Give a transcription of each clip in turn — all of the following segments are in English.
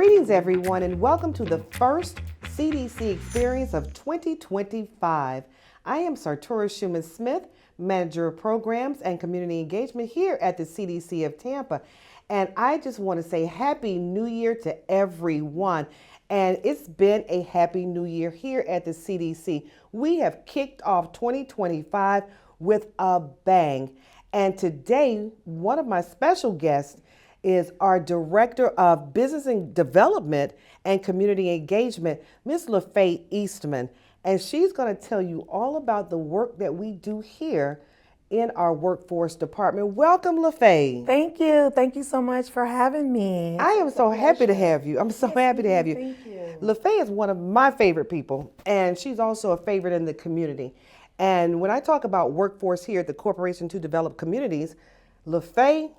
Greetings, everyone, and welcome to the first CDC experience of 2025. I am Sartora Schumann-Smith, Manager of Programs and Community Engagement here at the CDC of Tampa. And I just want to say Happy New Year to everyone. And it's been a Happy New Year here at the CDC. We have kicked off 2025 with a bang. And today, one of my special guests is our Director of Business and Development and Community Engagement, Ms. LaFay Eastman. And she's going to tell you all about the work that we do here in our workforce department. Welcome, LaFay. Thank you. Thank you so much for having me. I am so happy to have you. I'm so happy to have you. Thank you. LaFay is one of my favorite people, and she's also a favorite in the community. And when I talk about workforce here at the Corporation to Develop Communities, LaFay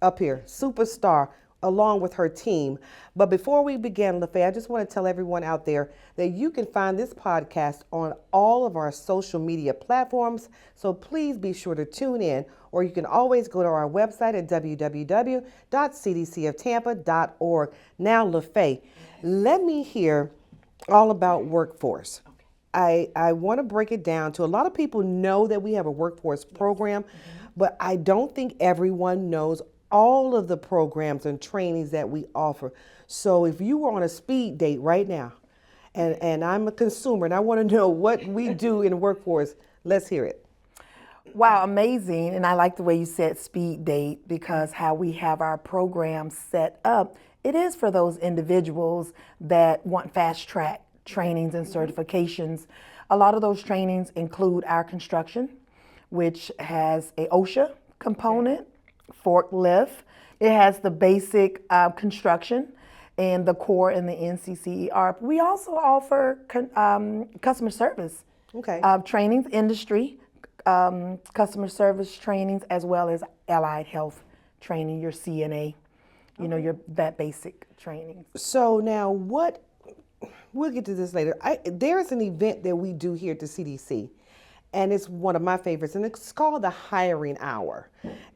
up here, superstar, along with her team. But before we begin, LaFay, I just want to tell everyone out there that you can find this podcast on all of our social media platforms. So please be sure to tune in, or you can always go to our website at www.cdcoftampa.org. Now, LaFay, let me hear all about workforce. I want to break it down to a lot of people know that we have a workforce program, but I don't think everyone knows all of the programs and trainings that we offer. So if you were on a speed date right now, and I'm a consumer and I want to know what we do in workforce, let's hear it. Wow, amazing. And I like the way you said speed date, because how we have our program set up, it is for those individuals that want fast track trainings and certifications. A lot of those trainings include our construction, which has a OSHA component, forklift. It has the basic construction and the core and the NCCER. We also offer customer service trainings, industry, customer service trainings, as well as allied health training, your CNA, your that basic training. So now we'll get to this later. There's an event that we do here at the CDC, and it's one of my favorites, and it's called the Hiring Hour.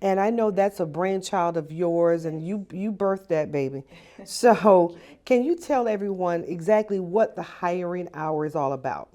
And I know that's a brainchild of yours, and you birthed that baby. So can you tell everyone exactly what the Hiring Hour is all about?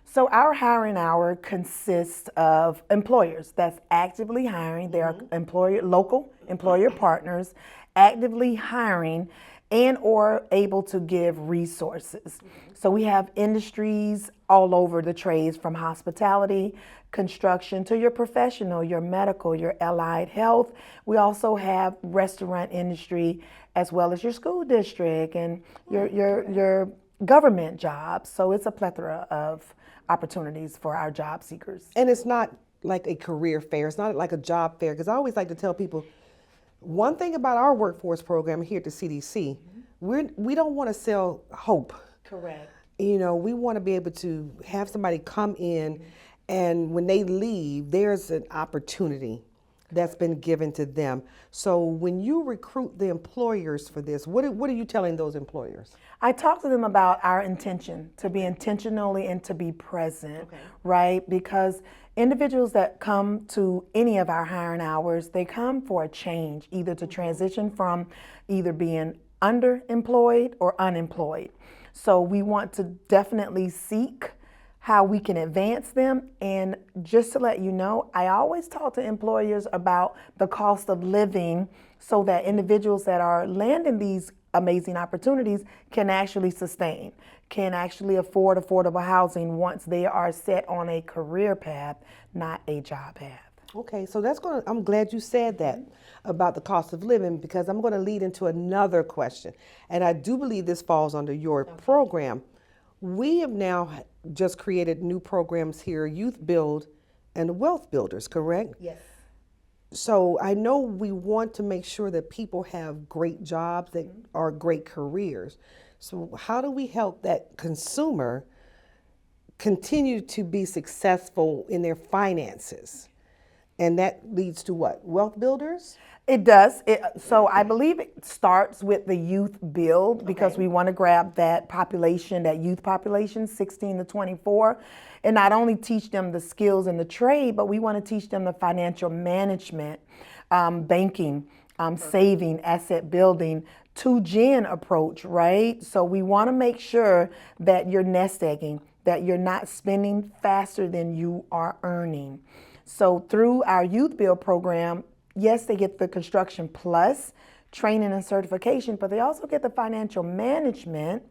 So our hiring hour consists of employers that's actively hiring. They are local employer partners actively hiring and or able to give resources. So we have industries all over the trades, from hospitality, construction, to your professional, your medical, your allied health. We also have restaurant industry, as well as your school district and your government jobs. So it's a plethora of opportunities for our job seekers. And it's not like a career fair. It's not like a job fair, because I always like to tell people, one thing about our workforce program here at the CDC, we don't want to sell hope. Correct. We want to be able to have somebody come in, and when they leave, there's an opportunity that's been given to them. So when you recruit the employers for this, what are you telling those employers? I talk to them about our intention, to be intentionally and to be present, right? Because individuals that come to any of our hiring hours, they come for a change, either to transition from either being underemployed or unemployed. So we want to definitely seek how we can advance them. And just to let you know, I always talk to employers about the cost of living, so that individuals that are landing these amazing opportunities can actually sustain, can actually afford affordable housing once they are set on a career path, not a job path. Okay, so I'm glad you said that about the cost of living, because I'm going to lead into another question. And I do believe this falls under your program. We have now just created new programs here, Youth Build and Wealth Builders, correct? Yes. So I know we want to make sure that people have great jobs that are great careers. So how do we help that consumer continue to be successful in their finances? And that leads to what? Wealth builders? It does. So I believe it starts with the youth build, because we want to grab that population, that youth population, 16 to 24, and not only teach them the skills and the trade, but we want to teach them the financial management, banking, saving, asset building, 2-gen approach, right? So we want to make sure that you're nest egging, that you're not spending faster than you are earning. So through our Youth Build program, yes, they get the Construction Plus training and certification, but they also get the financial management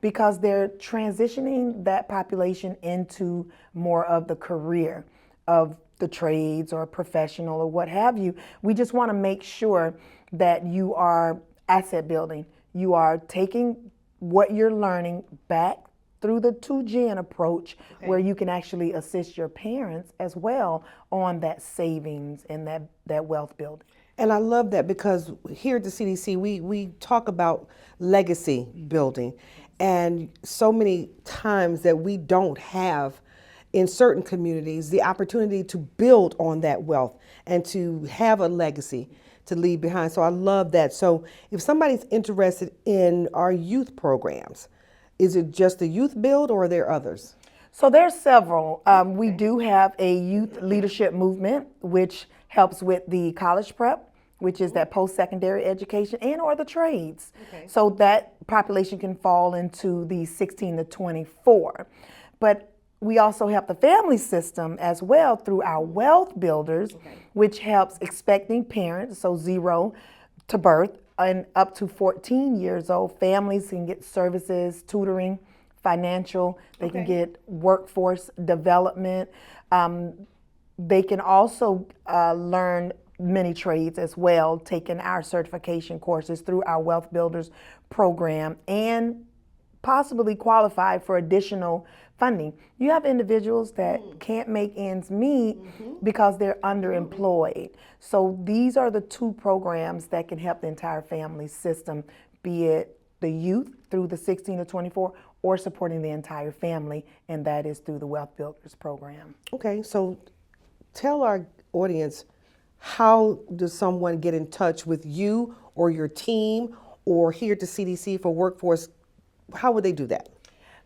because they're transitioning that population into more of the career of the trades or professional or what have you. We just want to make sure that you are asset building. You are taking what you're learning back through the 2-gen approach, where you can actually assist your parents as well on that savings and that wealth building. And I love that because here at the CDC, we talk about legacy building. And so many times that we don't have in certain communities the opportunity to build on that wealth and to have a legacy to leave behind. So I love that. So if somebody's interested in our youth programs, is it just the Youth Build or are there others? So there's several. We do have a youth leadership movement, which helps with the college prep, which is that post-secondary education and or the trades. So that population can fall into the 16 to 24. But we also help the family system as well through our wealth builders, which helps expecting parents, so 0 to birth, and up to 14 years old. Families can get services, tutoring, financial, they can get workforce development. They can also learn many trades as well, taking our certification courses through our Wealth Builders program and possibly qualify for additional funding. You have individuals that can't make ends meet because they're underemployed. So these are the 2 programs that can help the entire family system, be it the youth through the 16 to 24 or supporting the entire family, and that is through the Wealth Builders program. Okay, so tell our audience, how does someone get in touch with you or your team or here at the CDC for workforce? How would they do that?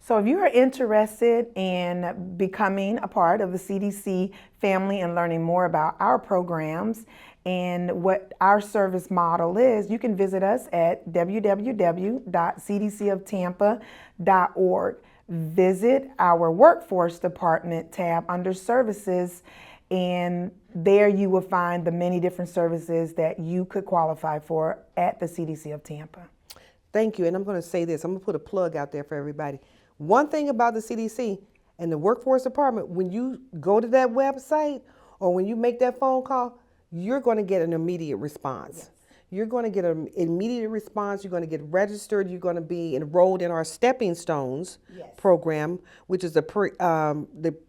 So if you are interested in becoming a part of the CDC family and learning more about our programs and what our service model is, you can visit us at www.cdcoftampa.org. Visit our workforce department tab under services, and there you will find the many different services that you could qualify for at the CDC of Tampa. Thank you. And I'm going to say this, I'm going to put a plug out there for everybody. One thing about the CDC and the workforce department, when you go to that website or when you make that phone call, you're going to get an immediate response. Yes. You're going to get an immediate response. You're going to get registered. You're going to be enrolled in our Stepping Stones program, which is the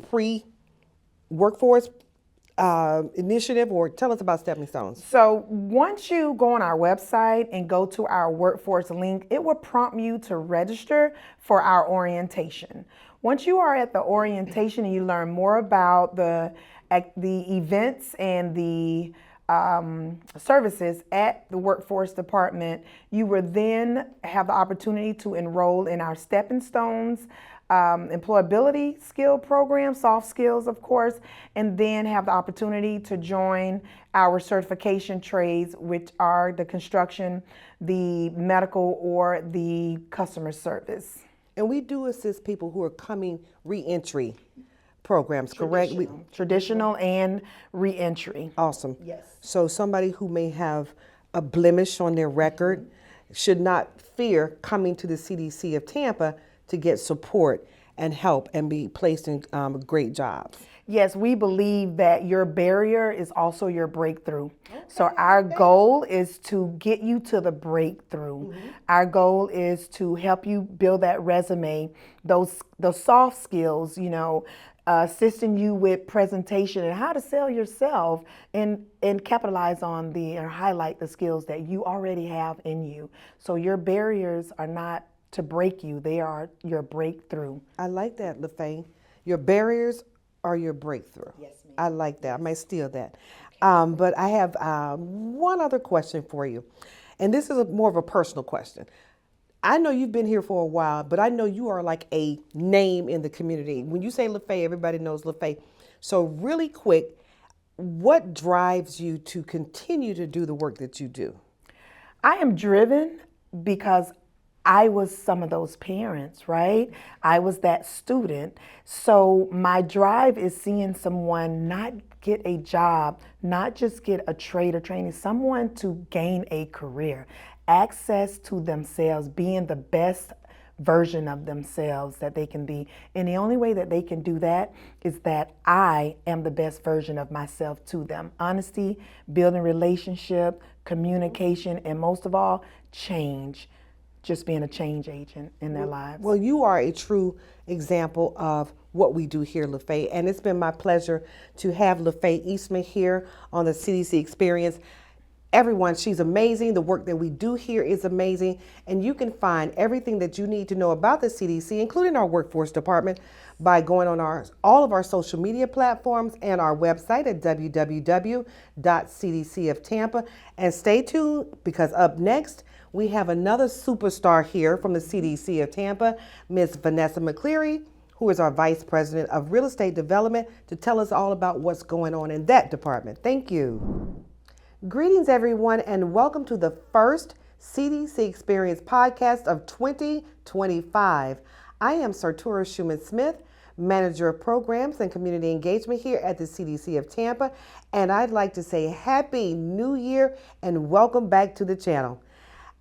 pre-workforce initiative. Or tell us about Stepping Stones. So once you go on our website and go to our workforce link, it will prompt you to register for our orientation. Once you are at the orientation and you learn more about the events and the services at the workforce department, you will then have the opportunity to enroll in our Stepping Stones employability skill program, soft skills, of course, and then have the opportunity to join our certification trades, which are the construction, the medical, or the customer service. And we do assist people who are coming re-entry programs, correct? Traditional and re-entry. Awesome. Yes. So somebody who may have a blemish on their record should not fear coming to the CDC of Tampa to get support and help and be placed in great jobs. Yes, we believe that your barrier is also your breakthrough. So our goal is to get you to the breakthrough. Our goal is to help you build that resume, those soft skills, assisting you with presentation and how to sell yourself and capitalize on or highlight the skills that you already have in you. So your barriers are not to break you, they are your breakthrough. I like that, LaFay. Your barriers are your breakthrough. Yes, ma'am. I like that. I might steal that. But I have one other question for you. And this is more of a personal question. I know you've been here for a while, but I know you are like a name in the community. When you say LaFay, everybody knows LaFay. So really quick, what drives you to continue to do the work that you do? I am driven because I was some of those parents, right? I was that student. So my drive is seeing someone not get a job, not just get a trade or training, someone to gain a career, access to themselves, being the best version of themselves that they can be. And the only way that they can do that is that I am the best version of myself to them. Honesty, building relationship, communication, and most of all, change. Just being a change agent in their lives. Well, you are a true example of what we do here, LaFay, and it's been my pleasure to have LaFay Eastman here on the CDC Experience. Everyone, she's amazing. The work that we do here is amazing, and you can find everything that you need to know about the CDC, including our workforce department, by going on all of our social media platforms and our website at www.cdcoftampa. And stay tuned, because up next, we have another superstar here from the CDC of Tampa, Ms. Vanessa McCleary, who is our Vice President of Real Estate Development, to tell us all about what's going on in that department. Thank you. Greetings, everyone, and welcome to the first CDC Experience podcast of 2025. I am Sartora Schumann-Smith, Manager of Programs and Community Engagement here at the CDC of Tampa, and I'd like to say Happy New Year and welcome back to the channel.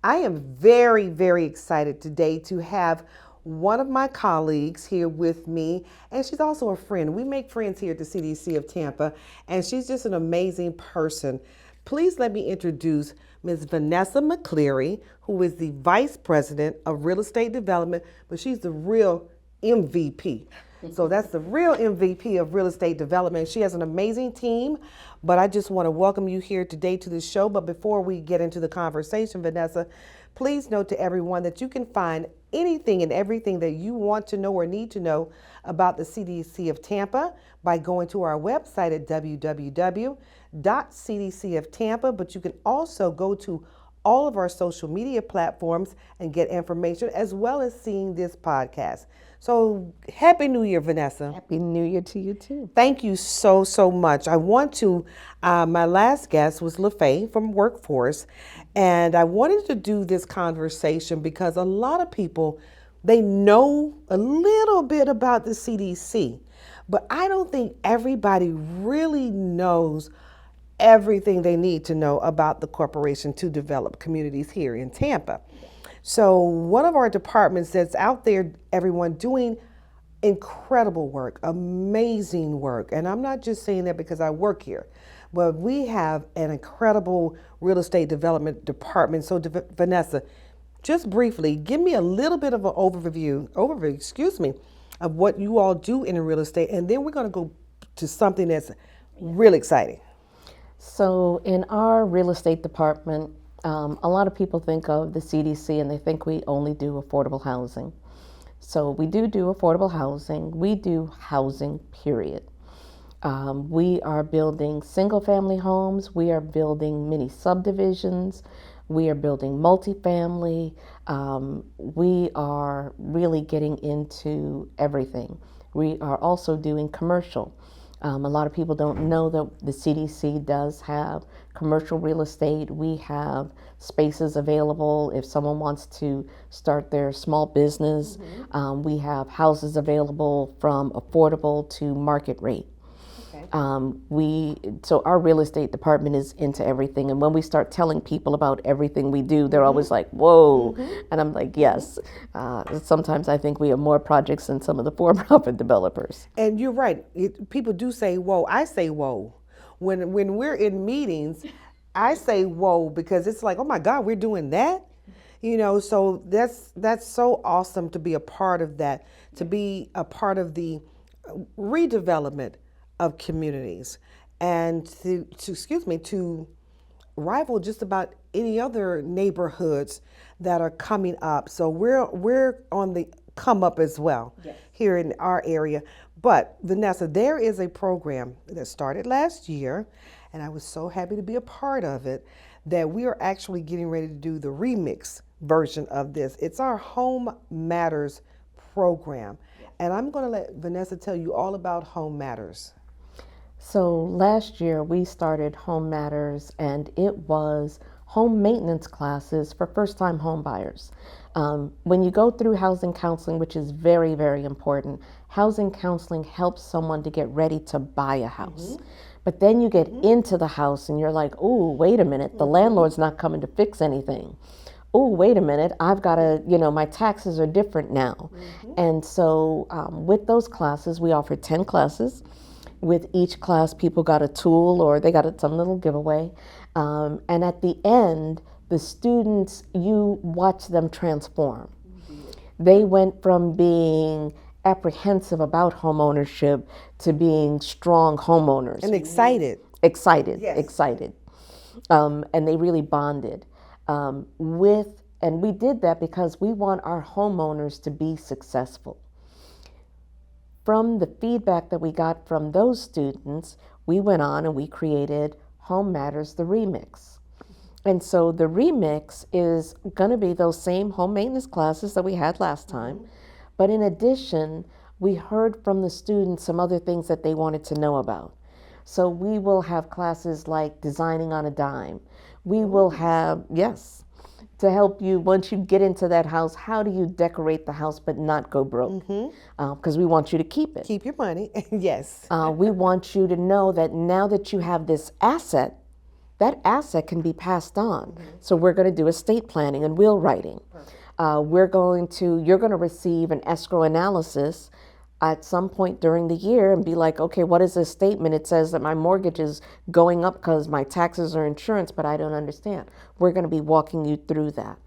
I am very, very excited today to have one of my colleagues here with me, and she's also a friend. We make friends here at the CDC of Tampa, and she's just an amazing person. Please let me introduce Ms. Vanessa McCleary, who is the Vice President of Real Estate Development, but she's the real MVP. So that's the real MVP of real estate development. She has an amazing team, but I just want to welcome you here today to the show. But before we get into the conversation, Vanessa, please note to everyone that you can find anything and everything that you want to know or need to know about the CDC of Tampa by going to our website at www.cdcoftampa. But you can also go to all of our social media platforms and get information, as well as seeing this podcast. So Happy New Year, Vanessa. Happy New Year to you too. Thank you so, so much. I want to, my last guest was LaFay from Workforce, and I wanted to do this conversation because a lot of people, they know a little bit about the CDC, but I don't think everybody really knows everything they need to know about the corporation to develop communities here in Tampa. So one of our departments that's out there, everyone, doing incredible work, amazing work. And I'm not just saying that because I work here, but we have an incredible real estate development department. So Vanessa, just briefly, give me a little bit of an overview, of what you all do in real estate. And then we're going to go to something that's really exciting. So in our real estate department, a lot of people think of the CDC and they think we only do affordable housing. So we do affordable housing. We do housing, period. We are building single family homes. We are building mini subdivisions. We are building multifamily. We are really getting into everything. We are also doing commercial. A lot of people don't know that the CDC does have commercial real estate. We have spaces available if someone wants to start their small business. We have houses available from affordable to market rate. So our real estate department is into everything. And when we start telling people about everything we do, they're always like, whoa. And I'm like, yes. Sometimes I think we have more projects than some of the for-profit developers. And you're right. People do say, whoa. I say, whoa. When we're in meetings, I say, whoa, because it's like, oh my God, we're doing that. You know, so that's so awesome to be a part of that, to be a part of the redevelopment of communities, and to rival just about any other neighborhoods that are coming up. So we're on the come up as well. Yes. Here in our area. But Vanessa, there is a program that started last year, and I was so happy to be a part of it, that we are actually getting ready to do the remix version of this. It's our Home Matters program. And I'm going to let Vanessa tell you all about Home Matters. So last year we started Home Matters, and it was home maintenance classes for first-time home buyers. When you go through housing counseling, which is very, very important, housing counseling helps someone to get ready to buy a house. But then you get into the house and you're like, oh, wait a minute, the landlord's not coming to fix anything. Oh, wait a minute, I've got to, my taxes are different now. And so with those classes, we offer 10 classes. With each class, people got a tool or they got some little giveaway. And at the end, the students, you watch them transform. They went from being apprehensive about home ownership to being strong homeowners. And excited. Excited, Yes. excited. And they really bonded and we did that because we want our homeowners to be successful. From the feedback that we got from those students, we went on and we created Home Matters, the Remix. And so the Remix is going to be those same home maintenance classes that we had last time. But in addition, we heard from the students some other things that they wanted to know about. So we will have classes like designing on a dime. We will have, yes, to help you once you get into that house, how do you decorate the house but not go broke? Because we want you to keep it. Keep your money. Yes. We want you to know that now that you have this asset, that asset can be passed on. So we're going to do estate planning and will writing. You're going to receive an escrow analysis at some point during the year and be like, okay, what is this statement? It says that my mortgage is going up because my taxes are insurance, but I don't understand. We're going to be walking you through that.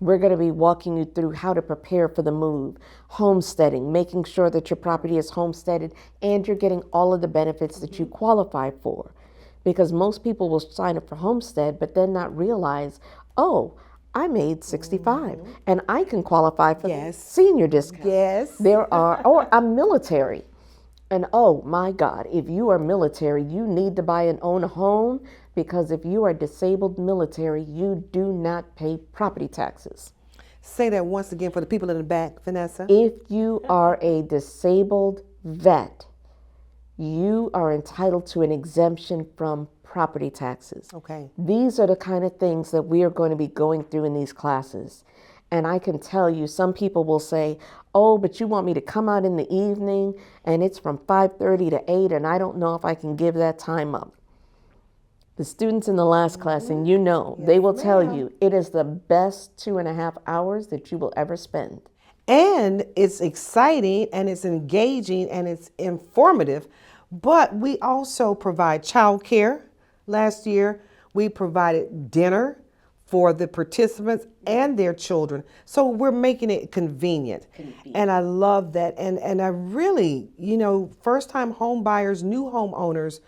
We're going to be walking you through how to prepare for the move, homesteading, making sure that your property is homesteaded and you're getting all of the benefits that you qualify for. Because most people will sign up for homestead, but then not realize, oh, I made 65 and I can qualify for the senior discount. Yes. There are, or I'm military. And oh my God, if you are military, you need to buy and own a home because if you are disabled military, you do not pay property taxes. Say that once again for the people in the back, Vanessa. If you are a disabled vet, you are entitled to an exemption from property taxes. Okay. These are the kind of things that we are going to be going through in these classes. And I can tell you, some people will say, oh, but you want me to come out in the evening and it's from 5:30 to 8 and I don't know if I can give that time up. The students in the last class, and they will tell you, it is the best 2.5 hours that you will ever spend. And it's exciting and it's engaging and it's informative, but we also provide childcare. Last year, we provided dinner for the participants and their children. So we're making it convenient. And I love that. And I really, first-time home buyers, new homeowners,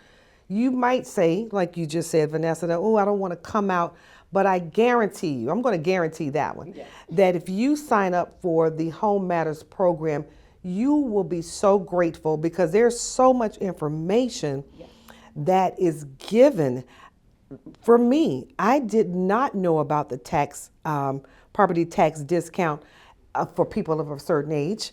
you might say, like you just said, Vanessa, that, oh, I don't want to come out. But I guarantee you, I'm going to guarantee that one, that if you sign up for the Home Matters program, you will be so grateful because there's so much information that is given. For me, I did not know about the property tax discount for people of a certain age,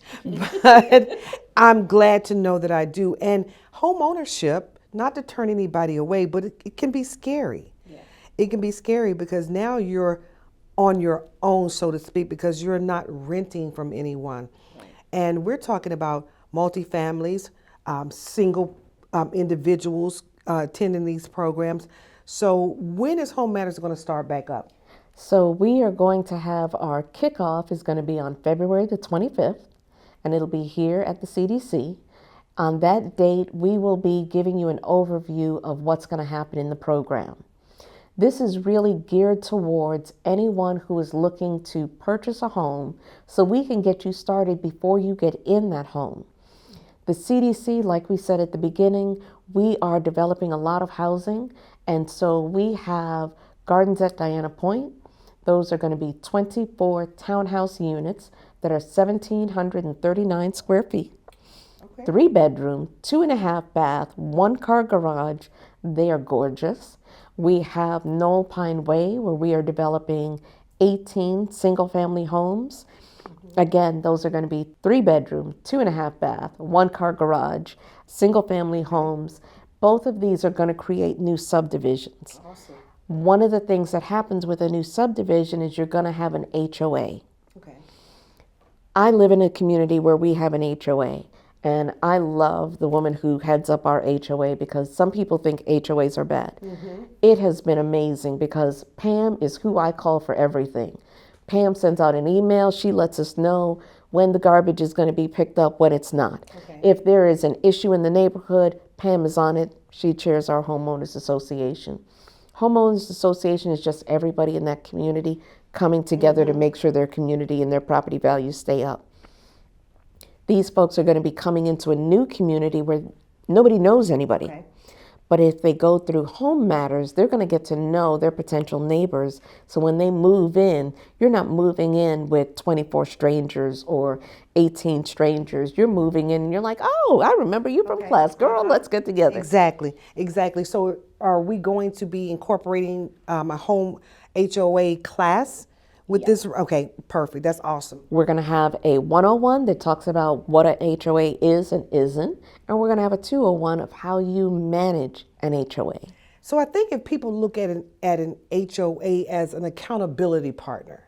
but I'm glad to know that I do. And home ownership, not to turn anybody away, but it can be scary. It can be scary because now you're on your own, so to speak, because you're not renting from anyone. And we're talking about multifamilies, single individuals attending these programs. So when is Home Matters going to start back up? So we are going to have our kickoff is going to be on February the 25th, and it'll be here at the CDC. On that date, we will be giving you an overview of what's going to happen in the program. This is really geared towards anyone who is looking to purchase a home so we can get you started before you get in that home. The CDC, like we said at the beginning, we are developing a lot of housing, and so we have Gardens at Diana Point. Those are going to be 24 townhouse units that are 1,739 square feet. 3-bedroom, 2.5 bath, 1-car garage. They are gorgeous. We have Knoll Pine Way, where we are developing 18 single-family homes. Again, those are going to be 3-bedroom, 2.5 bath, 1-car garage, single-family homes. Both of these are going to create new subdivisions. One of the things that happens with a new subdivision is you're going to have an HOA. Okay. I live in a community where we have an HOA, and I love the woman who heads up our HOA because some people think HOAs are bad. It has been amazing because Pam is who I call for everything. Pam sends out an email. She lets us know when the garbage is going to be picked up, when it's not. Okay. If there is an issue in the neighborhood, Pam is on it. She chairs our homeowners association. Homeowners association is just everybody in that community coming together to make sure their community and their property values stay up. These folks are going to be coming into a new community where nobody knows anybody. Okay. But if they go through Home Matters, they're going to get to know their potential neighbors. So when they move in, you're not moving in with 24 strangers or 18 strangers. You're moving in and you're like, oh, I remember you from class. Girl, let's get together. Exactly, exactly. So are we going to be incorporating a home HOA class with this? Okay, perfect. That's awesome. We're going to have a 101 that talks about what an HOA is and isn't. And we're going to have a 201 of how you manage an HOA. So I think if people look at an HOA as an accountability partner,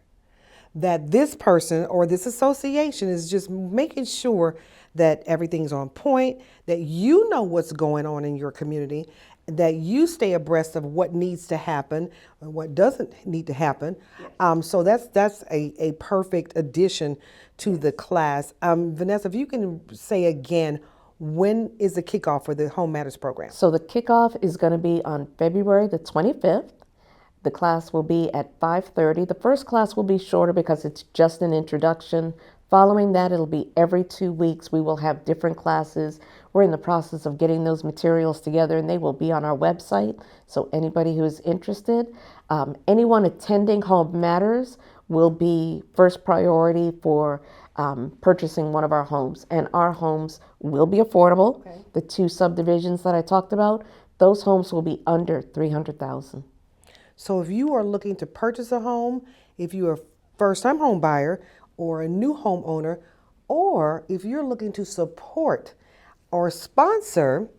that this person or this association is just making sure that everything's on point, that you know what's going on in your community, that you stay abreast of what needs to happen and what doesn't need to happen. So that's a perfect addition to the class. Vanessa, if you can say again, when is the kickoff for the Home Matters program? So the kickoff is going to be on February the 25th. The class will be at 5:30. The first class will be shorter because it's just an introduction. Following that, it'll be every 2 weeks. We will have different classes. We're in the process of getting those materials together, and they will be on our website. So anybody who is interested, anyone attending Home Matters will be first priority for purchasing one of our homes. And our homes will be affordable. Okay. The 2 subdivisions that I talked about, those homes will be under $300,000. So if you are looking to purchase a home, if you're a first-time home buyer or a new homeowner, or if you're looking to support or sponsor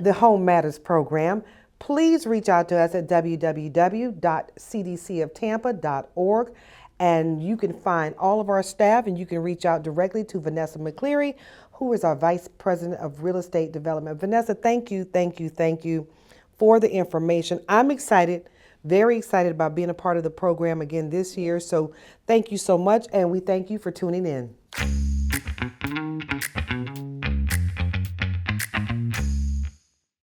the Home Matters program, please reach out to us at www.cdcoftampa.org, and you can find all of our staff, and you can reach out directly to Vanessa McCleary, who is our Vice President of Real Estate Development. Vanessa, thank you for the information. I'm excited, very excited about being a part of the program again this year. So thank you so much, and we thank you for tuning in.